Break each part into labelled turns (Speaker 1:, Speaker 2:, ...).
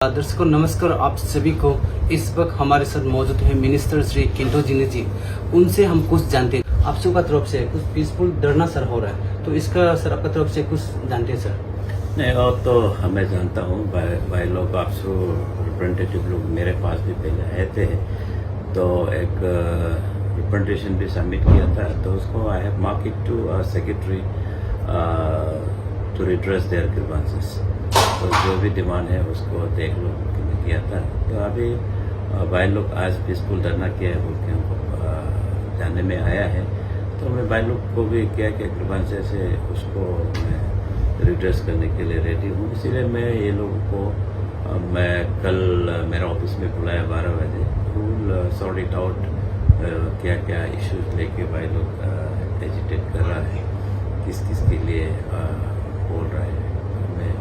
Speaker 1: दर्शकों नमस्कार, आप सभी को। इस वक्त हमारे साथ मौजूद है मिनिस्टर श्री किंटो जिनी जी। उनसे हम कुछ जानते हैं। आप सबका तरफ से कुछ पीसफुल धरना सर हो रहा है, तो इसका सर आपका तरफ से कुछ जानते हैं सर?
Speaker 2: नहीं, और तो मैं जानता हूँ भाई लोग, आपसे रिप्रेजेंटेटिव लोग मेरे पास भी पहले आए थे, तो एक रिप्रेजेंटेशन भी सबमिट किया था, तो उसको I have mark it to secretary to redress their grievances. तो जो भी डिमांड है उसको देख लो किया था। तो अभी भाई लोग आज पीसफुल धरना किया है बोल के हमको जानने में आया है, तो मैं भाई लोग को भी क्या क्या ग्रीवेंसेस है उसको मैं रिड्रेस करने के लिए रेडी हूँ। इसीलिए मैं ये लोगों को मैं कल मेरा ऑफिस में बुलाया 12 बजे, फुल सॉर्ट इट आउट क्या क्या इश्यूज लेके भाई लोग एजिटेट कर रहा है, किस किस के लिए बोल रहा है। मैं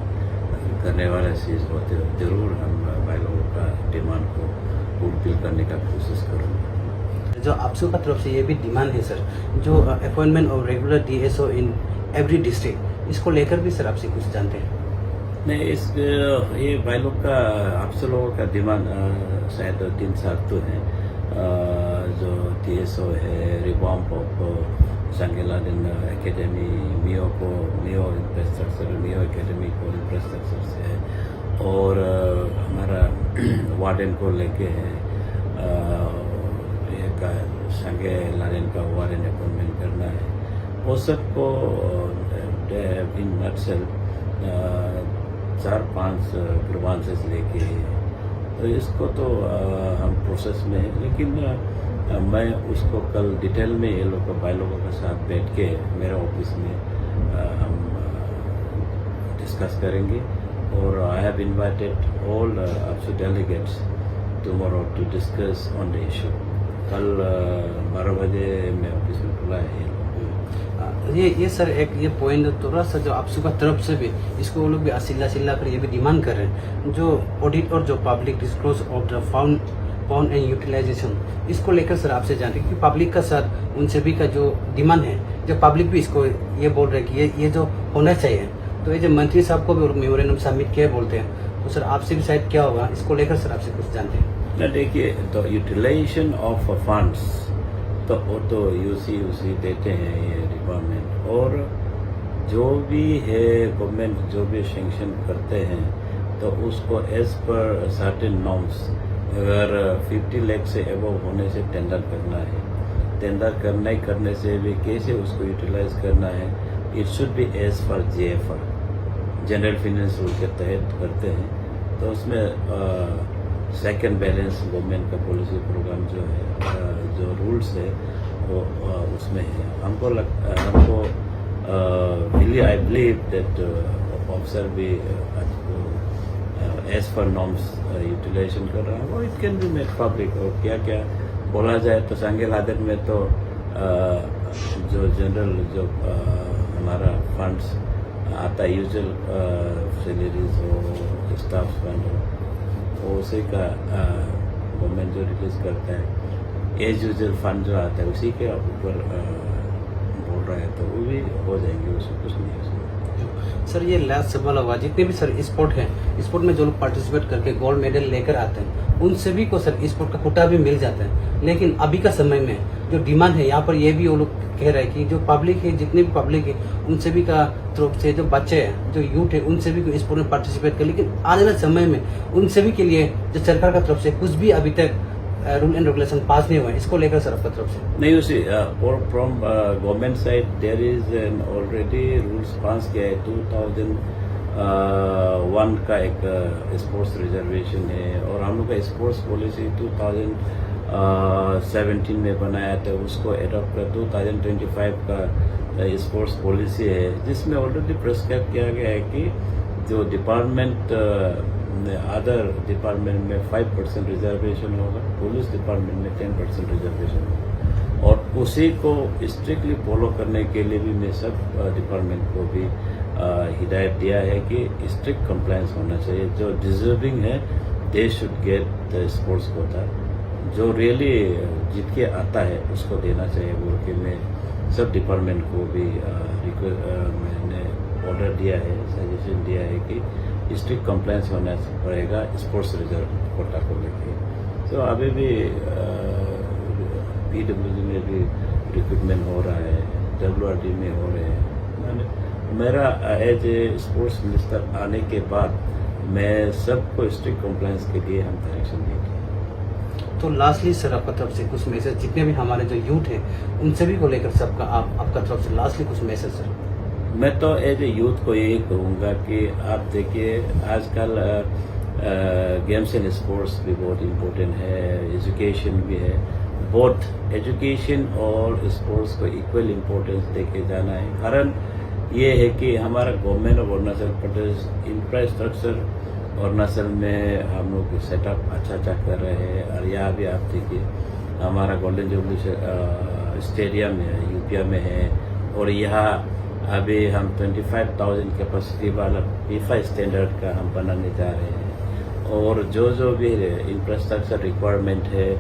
Speaker 2: करने वाला चीज़ होते जरूर हम भाई लोगों का डिमांड को फुलफिल करने का कोशिश करूँगा।
Speaker 1: जो आप सबका तरफ से ये भी डिमांड है सर, जो appointment of regular DSO in every district, इसको लेकर भी सर आपसे कुछ जानते हैं?
Speaker 2: नहीं, ये भाई लोग का आप सब लोगों का डिमांड शायद 3 साल तो है। जो DSO है, रिवॉम्प ऑफ सांगेलाडेन एकेडमी, मियो इंफ्रास्ट्रक्चर, मियो एकेडमी को इंफ्रास्ट्रक्चर से है, और हमारा वार्डन को लेके है, सांगेलाडेन का वार्डन अपॉइंटमेंट करना है। वो सबको इन नटसेल 4-5 ग्रीवेंसेस लेके, तो इसको तो हम प्रोसेस में है, लेकिन मैं उसको कल डिटेल में ये लोग भाई लोगों के साथ बैठ के मेरे ऑफिस में हम डिस्कस करेंगे। और I have invited all APSU delegates tomorrow to discuss on the issue. कल 12 बजे मैं ऑफिस में बुलाया है।
Speaker 1: ये सर एक ये पॉइंट थोड़ा सा जो आप सबका तरफ से भी इसको वो लोग भी चिल्ला कर ये भी डिमांड कर रहे हैं, जो ऑडिट और जो public disclose of the found and utilisation, इसको लेकर सर आपसे जानते हैं कि पब्लिक का सर उन सभी का जो डिमांड है, जो पब्लिक भी इसको ये बोल रहे हैं कि ये जो होना चाहिए, तो ये जो मंत्री साहब को भी मेमोरेंडम सबमिट किया बोलते हैं, तो सर आपसे भी शायद क्या होगा, इसको लेकर सर आपसे कुछ जानते हैं?
Speaker 2: देखिए, तो यूटिलाइजेशन ऑफ फंड्स तो वो तो यूसी देते हैं ये डिपार्टमेंट, और जो भी है गवर्नमेंट जो भी सेंक्शन करते हैं तो उसको एज पर सर्टेन नॉर्म्स, अगर 50 लाख से एबव होने से टेंडर करना है, टेंडर करने से भी कैसे उसको यूटिलाइज करना है, it should be as per JFR, general finance rule के तहत करते हैं। तो उसमें सेकेंड बैलेंस गवर्नमेंट का पॉलिसी प्रोग्राम जो है, जो रूल्स है वो उसमें है। हमको आई बिलीव दैट ऑफिसर भी एज पर नॉर्म्स यूटिलाइजेशन कर रहा है, और it can be made public. और क्या क्या बोला जाए तो सांगेलाडेन में तो जो जनरल जो हमारा फंड्स आता है, यूजुअल सैलरीज हो, स्टाफ फंड हो, वो उसी का गवर्नमेंट जो रिलीज करता है, एज यूजुअल फंड जो आता है उसी के ऊपर बोल रहा है, तो वो भी हो जाएंगे, उसमें कुछ नहीं है।
Speaker 1: सर ये लास्ट सवाल होगा, जितने भी सर स्पोर्ट हैं, स्पोर्ट में जो लोग पार्टिसिपेट करके गोल्ड मेडल लेकर आते हैं, उन सभी को सर स्पोर्ट का कोटा भी मिल जाता है, लेकिन अभी का समय में जो डिमांड है यहाँ पर ये भी वो लोग कह रहे हैं कि जो पब्लिक है, जितने भी पब्लिक है, उन सभी का तरफ से जो बच्चे हैं, जो यूथ है, उन सभी को स्पोर्ट में पार्टिसिपेट कर, लेकिन आने वाले समय में उन सभी के लिए जो सरकार का तरफ से कुछ भी अभी तक रूल एंड रेगुलेशन पास नहीं हुआ है, इसको लेकर सर आपका तरफ से?
Speaker 2: नहीं, उसी from government side there is an already rules pass किया है। 2001 का एक स्पोर्ट्स रिजर्वेशन है, और हम लोग का स्पोर्ट्स पॉलिसी 2017 में बनाया था, उसको एडॉप्ट कर 2025 का स्पोर्ट्स पॉलिसी है, जिसमें ऑलरेडी प्रिस्क्राइब किया गया है कि जो डिपार्टमेंट अदर डिपार्टमेंट में 5% रिजर्वेशन होगा, पुलिस डिपार्टमेंट में 10% रिजर्वेशन होगा, और उसी को स्ट्रिक्टली फॉलो करने के लिए भी मैं सब डिपार्टमेंट को भी हिदायत दिया है कि स्ट्रिक्ट कंप्लायंस होना चाहिए। जो डिजर्विंग है they should get the sports quota, जो रियली जीत के आता है उसको देना चाहिए बोल के मैं सब डिपार्टमेंट को भी मैंने ऑर्डर दिया है, सजेशन दिया है कि स्ट्रिक्ट कंप्लायंस होना पड़ेगा स्पोर्ट्स रिजर्व कोटा को लेके। तो अभी भी PWD में भी रिक्रूटमेंट हो रहा है, WRD में हो रहे हैं। मेरा एज ए स्पोर्ट्स मिनिस्टर आने के बाद मैं सबको स्ट्रिक्ट कंप्लायंस के लिए हम डायरेक्शन देंगे।
Speaker 1: तो लास्टली सर आपका तरफ से कुछ मैसेज, जितने भी हमारे जो यूथ हैं उन सभी को लेकर सबका आपका तरफ से लास्टली कुछ मैसेज सर।
Speaker 2: मैं तो एज ए यूथ को यही कहूँगा कि आप देखिए आजकल गेम्स एंड स्पोर्ट्स भी बहुत इम्पोर्टेंट है, एजुकेशन भी है। बोथ एजुकेशन और स्पोर्ट्स को इक्वल इम्पोर्टेंस देके जाना है। कारण ये है कि हमारा government of Arunachal Pradesh infrastructure Arunachal में हम लोग सेटअप अच्छा कर रहे हैं। और यहाँ भी आप देखिए हमारा गोल्डन जुबली स्टेडियम है, यूपिया में है। और यहाँ अभी हम 25,000 कैपेसिटी वाला FIFA स्टैंडर्ड का हम बनाने जा रहे हैं। और जो भी इंफ्रास्ट्रक्चर रिक्वायरमेंट है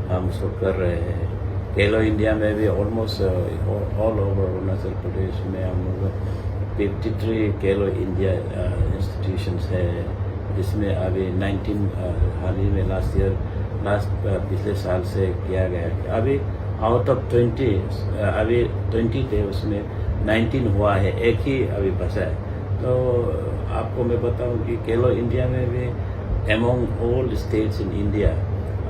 Speaker 2: हम उसको कर रहे हैं। खेलो इंडिया में भी almost all over Arunachal Pradesh में हम लोग 53 खेलो इंडिया इंस्टीट्यूशंस है, जिसमें अभी 19 हाल ही में पिछले साल से किया गया। अभी आउट ऑफ 20 अभी 20 थे, उसमें 19 हुआ है, एक ही अभी बचा है। तो आपको मैं बताऊं कि खेलो इंडिया में भी among all states in India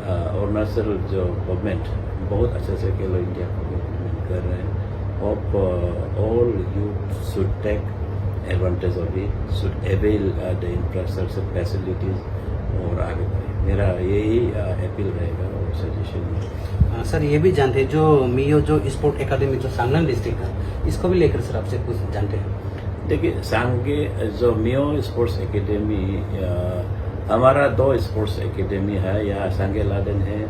Speaker 2: Arunachal जो गवर्नमेंट बहुत अच्छे से खेलो इंडिया को इम्प्लीमेंट कर रहे हैं। Hope all youth should take advantage of it, should avail the infrastructure facilities और आगे बढ़े। मेरा यही अपील रहेगा और सजेशन।
Speaker 1: सर ये भी जानते हैं जो मियो जो स्पोर्ट एकेडमी जो सांगलांग डिस्ट्रिक्ट है, इसको भी लेकर सर आपसे कुछ जानते हैं।
Speaker 2: देखिए सांगे जो मियो स्पोर्ट्स एकेडमी हमारा 2 स्पोर्ट्स एकेडमी है, यहाँ सांगे लादेन है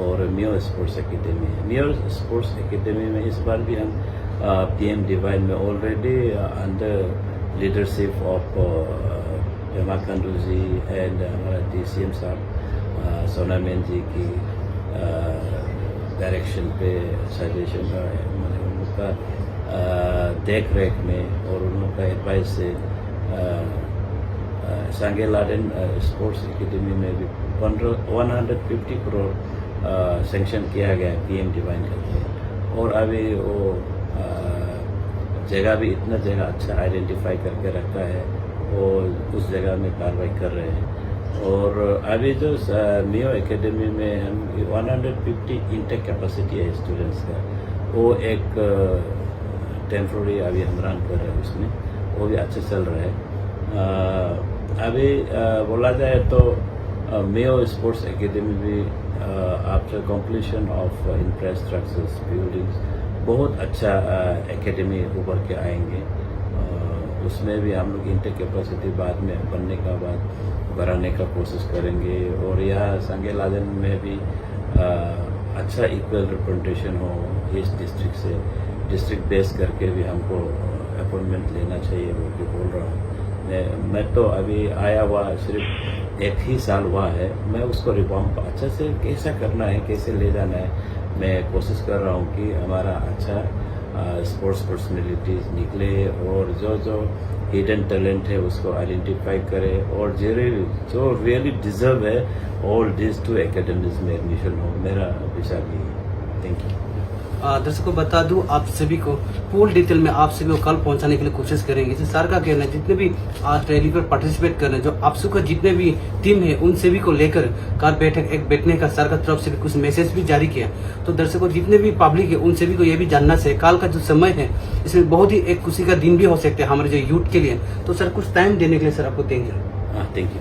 Speaker 2: और मियो स्पोर्ट्स एकेडमी है। मियो स्पोर्ट्स एकेडमी में इस बार भी हम PM डिवाइन में already under leadership of Pema Khandu ji and हमारा DCM साहब सोनामेन जी की डायरेक्शन पे सजेशन उनका देख रेख में और उनका एडवाइस से सांगे लादेन स्पोर्ट्स एकेडमी में भी 150 करोड़ सेंक्शन किया गया है PM डिवाइन करके। और अभी वो जगह भी इतना जगह अच्छा आइडेंटिफाई करके रखा है और उस जगह में कार्रवाई कर रहे हैं। और अभी जो मियो एकेडमी में हम 150 इंटेक कैपेसिटी है स्टूडेंट्स का, वो एक टेम्प्रोरी अभी हम रन कर रहे हैं, उसमें वो भी अच्छे चल रहा है। अभी बोला जाए तो मियो स्पोर्ट्स एकेडमी भी after completion of infrastructures buildings बहुत अच्छा एकेडमी उभर के आएंगे। उसमें भी हम लोग इंटेक कैपेसिटी बाद में बनने का बाद बढ़ाने का कोशिश करेंगे। और यहाँ सांगे लादेन में भी अच्छा इक्वल रिप्रेजेंटेशन हो इस डिस्ट्रिक्ट से, डिस्ट्रिक्ट बेस करके भी हमको अपॉइंटमेंट लेना चाहिए, वो भी बोल रहा हूँ। मैं तो अभी आया हुआ सिर्फ 1 ही साल हुआ है, मैं उसको रिफॉर्म अच्छा से कैसा करना है, कैसे ले जाना है, मैं कोशिश कर रहा हूँ कि हमारा अच्छा स्पोर्ट्स पर्सनैलिटीज निकले और जो हिडन टैलेंट है उसको आइडेंटिफाई करे और जो रियली डिजर्व है ऑल दिस 2 एकेडमीज में एडमिशन हो। मेरा विचार यही। Thank you.
Speaker 1: दर्शकों बता दूं आप सभी को फुल डिटेल में आप सभी को कल पहुंचाने के लिए कोशिश करेंगे। जैसे सर का कहना है जितने भी आज रैली पर पार्टिसिपेट कर रहे हैं, जो आपसू का जितने भी टीम है उन सभी को लेकर कल बैठक एक बैठने का सर का तरफ से भी कुछ मैसेज भी जारी किया। तो दर्शकों जितने भी पब्लिक है उन सभी को यह भी जानना चाहिए कल का जो समय है इसमें बहुत ही एक खुशी का दिन भी हो सकता है हमारे जो यूथ के लिए। तो सर कुछ टाइम देने के लिए सर आपको देंगे।
Speaker 2: Thank you.